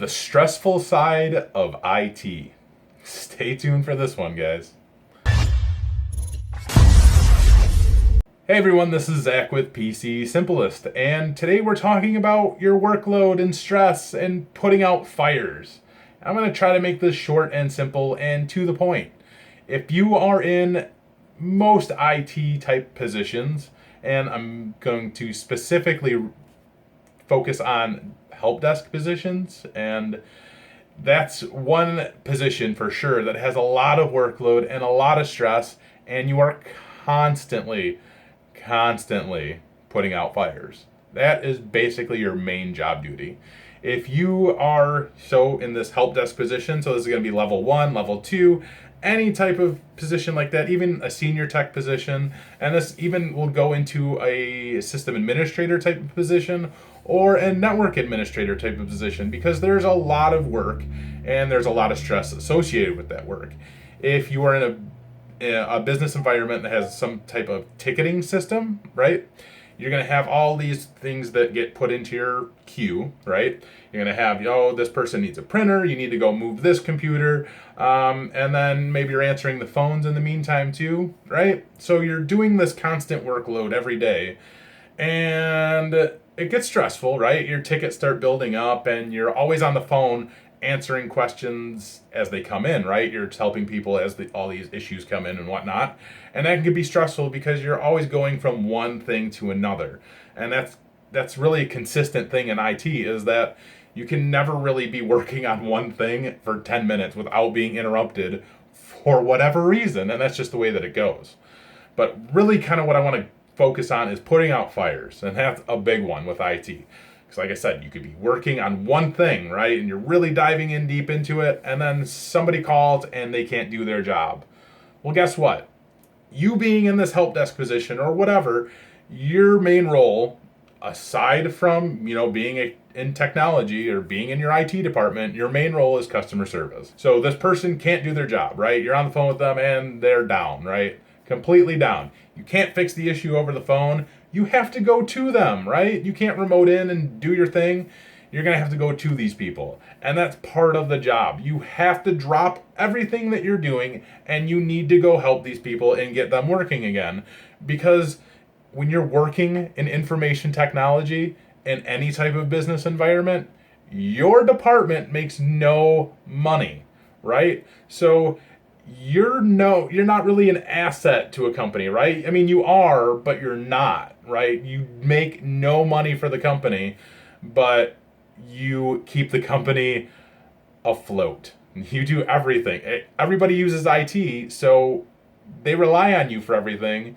the stressful side of IT. Stay tuned for this one, guys. Hey everyone, this is Zach with PC Simplest, and today we're talking about your workload and stress and putting out fires. I'm going to try to make this short and simple and to the point. If you are in most IT type positions, and I'm going to specifically focus on help desk positions, and that's one position for sure that has a lot of workload and a lot of stress, and you are constantly putting out fires. That is basically your main job duty. If you are in this help desk position, so this is going to be level 1, level 2, any type of position like that, even a senior tech position, and this even will go into a system administrator type of position or a network administrator type of position, because there's a lot of work and there's a lot of stress associated with that work. If you are in a business environment that has some type of ticketing system, right? You're going to have all these things that get put into your queue, right? You're going to have, this person needs a printer. You need to go move this computer. And then maybe you're answering the phones in the meantime too, right? So you're doing this constant workload every day. And it gets stressful, right? Your tickets start building up and you're always on the phone answering questions as they come in, right? You're helping people as all these issues come in and whatnot. And that can be stressful because you're always going from one thing to another. And that's really a consistent thing in IT, is that you can never really be working on one thing for 10 minutes without being interrupted for whatever reason. And that's just the way that it goes. But really kind of what I want to focus on is putting out fires. And that's a big one with IT. Like I said, you could be working on one thing, right? And you're really diving in deep into it, and then somebody calls and they can't do their job. Well, guess what? You being in this help desk position or whatever, your main role, aside from, being in technology or being in your IT department, your main role is customer service. So this person can't do their job, right? You're on the phone with them and they're down, right? Completely down. You can't fix the issue over the phone. You have to go to them, right? You can't remote in and do your thing. You're going to have to go to these people. And that's part of the job. You have to drop everything that you're doing and you need to go help these people and get them working again. Because when you're working in information technology in any type of business environment, your department makes no money, right? So you're not really an asset to a company, right? I mean, you are, but you're not, right? You make no money for the company, but you keep the company afloat. You do everything. Everybody uses IT, so they rely on you for everything,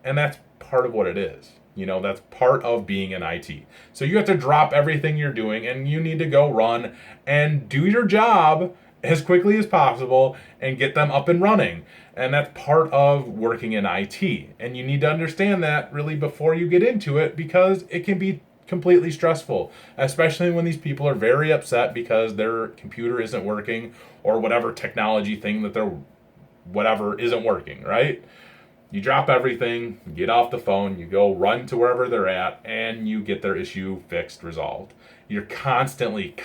and that's part of what it is. That's part of being in IT. So you have to drop everything you're doing, and you need to go run and do your job as quickly as possible and get them up and running. And that's part of working in IT. And you need to understand that really before you get into it, because it can be completely stressful, especially when these people are very upset because their computer isn't working or whatever technology thing that they're whatever isn't working, right? You drop everything, get off the phone, you go run to wherever they're at, and you get their issue fixed, resolved. You're constantly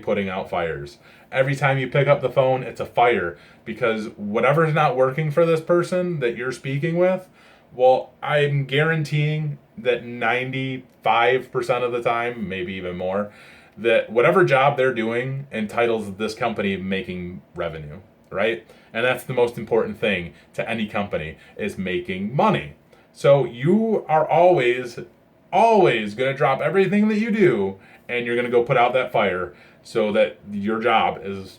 putting out fires. Every time you pick up the phone, it's a fire, because whatever's not working for this person that you're speaking with, well, I'm guaranteeing that 95% of the time, maybe even more, that whatever job they're doing entitles this company making revenue, right? And that's the most important thing to any company, is making money. So you are always going to drop everything that you do, and you're going to go put out that fire so that your job is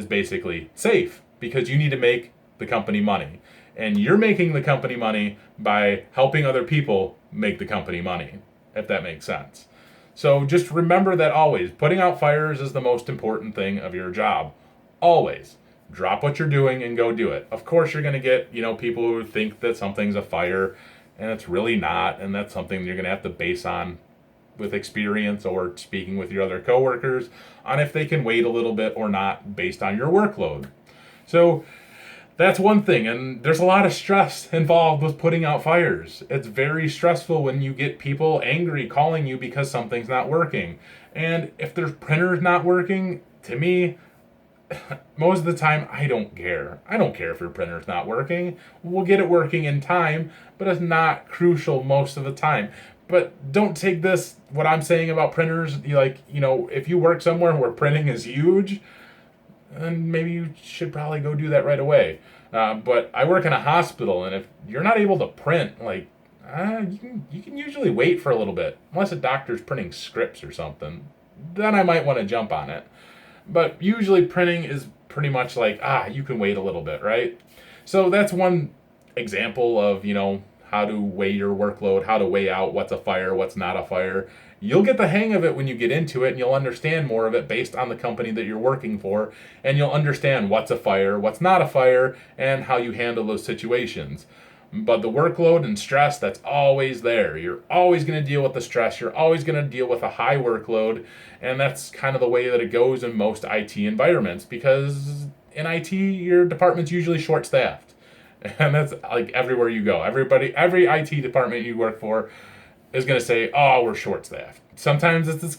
basically safe, because you need to make the company money. And you're making the company money by helping other people make the company money, if that makes sense. So just remember that always. Putting out fires is the most important thing of your job. Always. Drop what you're doing and go do it. Of course, you're going to get, people who think that something's a fire and it's really not. And that's something you're going to have to base on with experience or speaking with your other coworkers on if they can wait a little bit or not based on your workload. So That's one thing, and there's a lot of stress involved with putting out fires. It's very stressful when you get people angry calling you because something's not working. And if their printer's not working, to me, most of the time, I don't care. I don't care if your printer's not working. We'll get it working in time, but it's not crucial most of the time. But don't take this, what I'm saying about printers, if you work somewhere where printing is huge, then maybe you should probably go do that right away. But I work in a hospital, and if you're not able to print, you can usually wait for a little bit, unless a doctor's printing scripts or something. Then I might want to jump on it. But usually printing is pretty much like, you can wait a little bit, right? So that's one example of, how to weigh your workload, how to weigh out what's a fire, what's not a fire. You'll get the hang of it when you get into it, and you'll understand more of it based on the company that you're working for, and you'll understand what's a fire, what's not a fire, and how you handle those situations. But the workload and stress, that's always there. You're always going to deal with the stress. You're always going to deal with a high workload. And that's kind of the way that it goes in most IT environments, because in IT, your department's usually short-staffed. And that's like everywhere you go. Every IT department you work for is going to say, we're short-staffed. Sometimes it's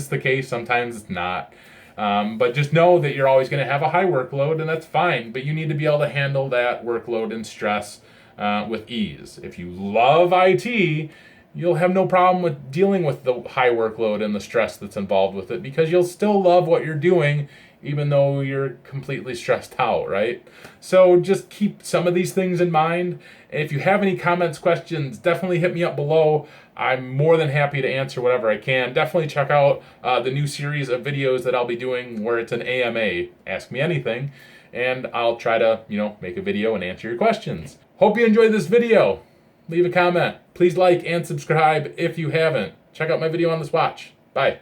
the case, sometimes it's not. But just know that you're always going to have a high workload, and that's fine. But you need to be able to handle that workload and stress with ease. If you love IT, you'll have no problem with dealing with the high workload and the stress that's involved with it, because you'll still love what you're doing even though you're completely stressed out, right? So just keep some of these things in mind. If you have any comments, questions, definitely hit me up below. I'm more than happy to answer whatever I can. Definitely check out the new series of videos that I'll be doing where it's an AMA, Ask Me Anything, and I'll try to, make a video and answer your questions. Hope you enjoyed this video. Leave a comment. Please like and subscribe if you haven't. Check out my video on the Swatch. Bye.